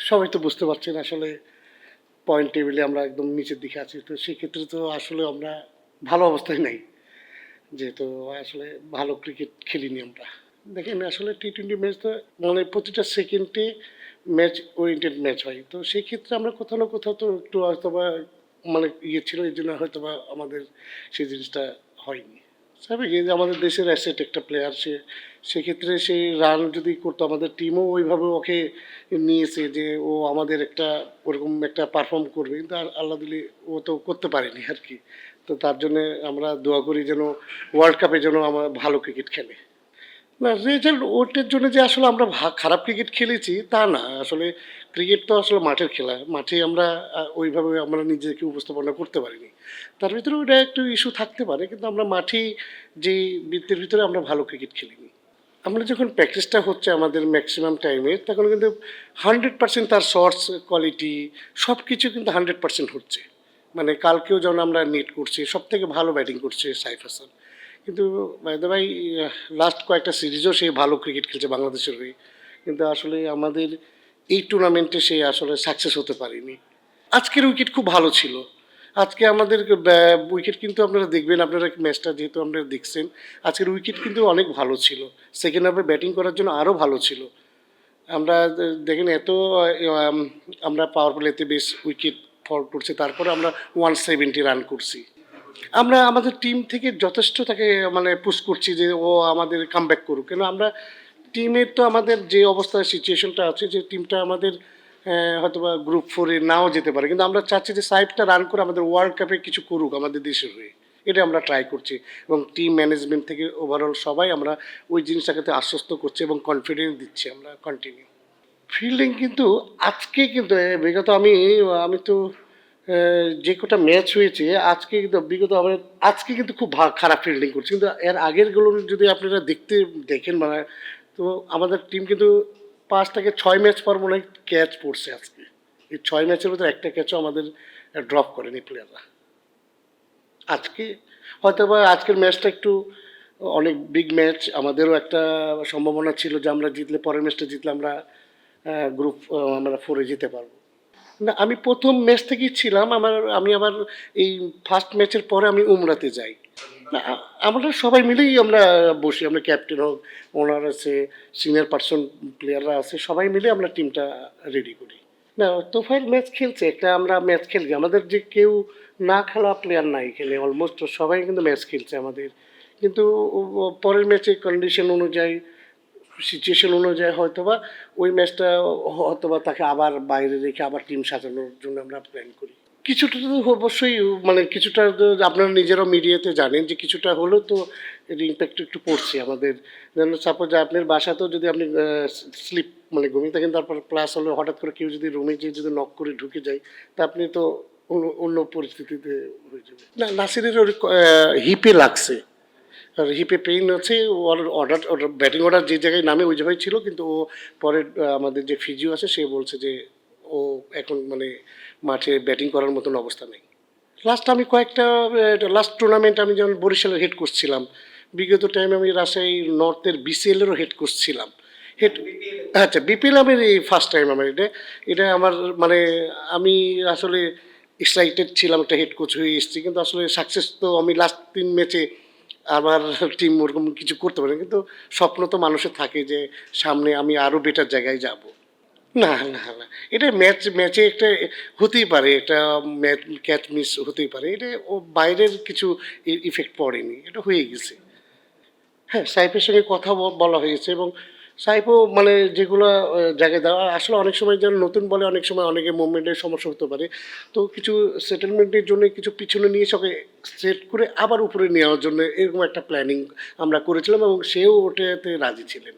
সবাই তো বুঝতে পারছেন আসলে পয়েন্ট টেবিলে আমরা একদম নিচের দিকে আছি, তো সেক্ষেত্রে তো আসলে আমরা ভালো অবস্থায় নাই, যেহেতু আসলে ভালো ক্রিকেট খেলিনি আমরা। দেখেন আসলে টি-20 ম্যাচ তো মানে প্রতিটা সেকেন্ডে ম্যাচ ওরিয়েন্টেড ম্যাচ হয়, তো সেই ক্ষেত্রে আমরা কোথাও না কোথাও তো একটু হয়তো বা মানে ইয়ে ছিল, এই জন্য হয়তো বা আমাদের সেই জিনিসটা হয়নি। স্বাভাবিক, এই যে আমাদের দেশের অ্যাসেট একটা প্লেয়ার, সেক্ষেত্রে সেই রান যদি করতো, আমাদের টিমও ওইভাবে ওকে নিয়েছে যে ও আমাদের একটা ওরকম একটা পারফর্ম করবে, কিন্তু আল্লাহ দিলে ও তো করতে পারেনি আর কি। তো তার জন্যে আমরা দোয়া করি যেন ওয়ার্ল্ড কাপে যেন আমরা ভালো ক্রিকেট খেলে। না, রেজাল্ট ওটার জন্য যে আসলে আমরা খারাপ ক্রিকেট খেলেছি তা না। আসলে ক্রিকেট তো আসলে মাঠের খেলা। মাঠে আমরা ওইভাবে আমরা নিজেকে উপস্থাপনা করতে পারিনি। তার ভিতরে ওইটা একটু ইস্যু থাকতে পারে। কিন্তু আমরা মাঠেই যেই বৃত্তের ভিতরে আমরা ভালো ক্রিকেট খেলিনি। আমরা যখন প্র্যাকটিসটা হচ্ছে আমাদের ম্যাক্সিমাম টাইমে, তখন কিন্তু 100% তার শটস কোয়ালিটি সব কিছু কিন্তু 100% হচ্ছে। মানে কালকেও যখন আমরা নেট করছি, সবথেকে ভালো ব্যাটিং করছে সাইফ হাসান। কিন্তু বাই দ্য বাই লাস্ট কয়েকটা সিরিজও সে ভালো ক্রিকেট খেলছে বাংলাদেশের হয়ে, কিন্তু আসলে আমাদের এই টুর্নামেন্টে সে আসলে সাকসেস হতে পারেনি। আজকের উইকেট খুব ভালো ছিল। আজকে আমাদের উইকেট কিন্তু আপনারা দেখবেন, আপনারা ম্যাচটা যেহেতু আপনারা দেখছেন, আজকের উইকেট কিন্তু অনেক ভালো ছিল। সেকেন্ড হাফে ব্যাটিং করার জন্য আরও ভালো ছিল। আমরা দেখেন এত আম, আমরা পাওয়ার প্লেতে বেশ উইকেট ফল করছি, তারপরে আমরা 170 রান করছি। আমরা আমাদের টিম থেকে যথেষ্ট তাকে মানে পুশ করছি যে ও আমাদের কামব্যাক করুক, কেন আমরা টিমের তো আমাদের যে অবস্থায় সিচুয়েশনটা আছে, যে টিমটা আমাদের হয়তো বা গ্রুপ 4-এ নাও যেতে পারে, কিন্তু আমরা চাচ্ছি যে সাইডটা রান করে আমাদের ওয়ার্ল্ড কাপে কিছু করুক আমাদের দেশের হয়ে। এটা আমরা ট্রাই করছি, এবং টিম ম্যানেজমেন্ট থেকে ওভারঅল সবাই আমরা ওই জিনিসটাকে আশ্বস্ত করছি এবং কনফিডেন্স দিচ্ছি আমরা কন্টিনিউ। ফিল্ডিং কিন্তু আজকে কিন্তু বিগত আমি আমি তো যে কটা ম্যাচ হয়েছে আজকে কিন্তু বিগত আমার আজকে কিন্তু খুব খারাপ ফিল্ডিং করছে, কিন্তু এর আগেরগুলো যদি আপনারা দেখেন মানে, তো আমাদের টিম কিন্তু 5 থেকে 6 ম্যাচ পর মনে হয় ক্যাচ পড়ছে আজকে। এই 6 ম্যাচের ভিতরে একটা ক্যাচও আমাদের ড্রপ করেনি প্লেয়াররা। আজকে হয়তো বা আজকের ম্যাচটা একটু অনেক বিগ ম্যাচ, আমাদেরও একটা সম্ভাবনা ছিল যে আমরা জিতলে, পরের ম্যাচটা জিতলে আমরা আমরা 4-এ যেতে পারবো। না, আমি প্রথম ম্যাচ থেকেই ছিলাম। আমি আবার এই ফার্স্ট ম্যাচের পরে আমি উমরাতে যাই। না, আমরা সবাই মিলেই আমরা বসি, আমরা ক্যাপ্টেন হোক, ওনার আছে, সিনিয়র পার্সন প্লেয়াররা আছে, সবাই মিলে আমরা টিমটা রেডি করি। না, তোফাইল ম্যাচ খেলছে, একটা আমরা ম্যাচ খেলছি, আমাদের যে কেউ না খেলা প্লেয়ার নাই খেলে, অলমোস্ট সবাই কিন্তু ম্যাচ খেলছে আমাদের। কিন্তু পরের ম্যাচে কন্ডিশন অনুযায়ী, সিচুয়েশন অনুযায়ী হয়তোবা ওই ম্যাচটা হয়তোবা তাকে আবার বাইরে রেখে আবার টিম সাজানোর জন্য আমরা প্ল্যান করি। কিছুটা তো অবশ্যই মানে কিছুটা তো আপনারা নিজেরাও মিডিয়াতে জানেন যে কিছুটা হলেও তো এর ইম্প্যাক্ট একটু পড়ছে আমাদের। যেন সাপোজ আপনার বাসাতেও যদি আপনি স্লিপ মানে ঘুমিয়ে থাকেন, তারপর প্লাস হলে হঠাৎ করে কেউ যদি রুমে গিয়ে যদি নক করে ঢুকে যায়, তা আপনি তো অন্য অন্য পরিস্থিতিতে হয়ে যাবে। না, নাসিরের ওর হিপে লাগছে, আর হিপে পেইন আছে। ওর ব্যাটিং অর্ডার যে জায়গায় নামে ওই জায়গায় ছিল, কিন্তু ও পরে আমাদের যে ফিজিও আছে সে বলছে যে ও এখন মানে মাঠে ব্যাটিং করার মতন অবস্থা নেই। আমি কয়েকটা লাস্ট টুর্নামেন্ট আমি যখন বরিশালের হেড কোচ ছিলাম, বিগত টাইমে আমি রাজশাহী নর্থের বিসিএলেরও হেড কোচ ছিলাম। হেড আচ্ছা, বিপিএল আমি এই ফার্স্ট টাইম আমার এটা এটা আমার মানে আমি আসলে এক্সাইটেড ছিলাম একটা হেড কোচ হয়ে এসেছি, কিন্তু আসলে সাকসেস তো আমি লাস্ট 3 ম্যাচে আমার টিম ওরকম কিছু করতে পারে, কিন্তু স্বপ্ন তো মানুষের থাকে যে সামনে আমি আরও বেটার জায়গায় যাব। না, না, না, এটা ম্যাচে একটা হতেই পারে, একটা ম্যাচ ক্যাচ মিস হতেই পারে, এটা ও বাইরের কিছু ইফেক্ট পড়েনি, এটা হয়ে গেছে। হ্যাঁ, সাইফের সঙ্গে কথা বলা হয়েছে, এবং সাইফও মানে যেগুলো জায়গায় দেওয়া আসলে অনেক সময় যেন নতুন বলে অনেক সময় অনেকে মুভমেন্টের সমস্যা হতে পারে, তো কিছু সেটেলমেন্টের জন্য কিছু পিছনে নিয়ে সবাই সেট করে আবার উপরে নেওয়ার জন্য এরকম একটা প্ল্যানিং আমরা করেছিলাম, এবং সেও ওটাতে রাজি ছিলেন।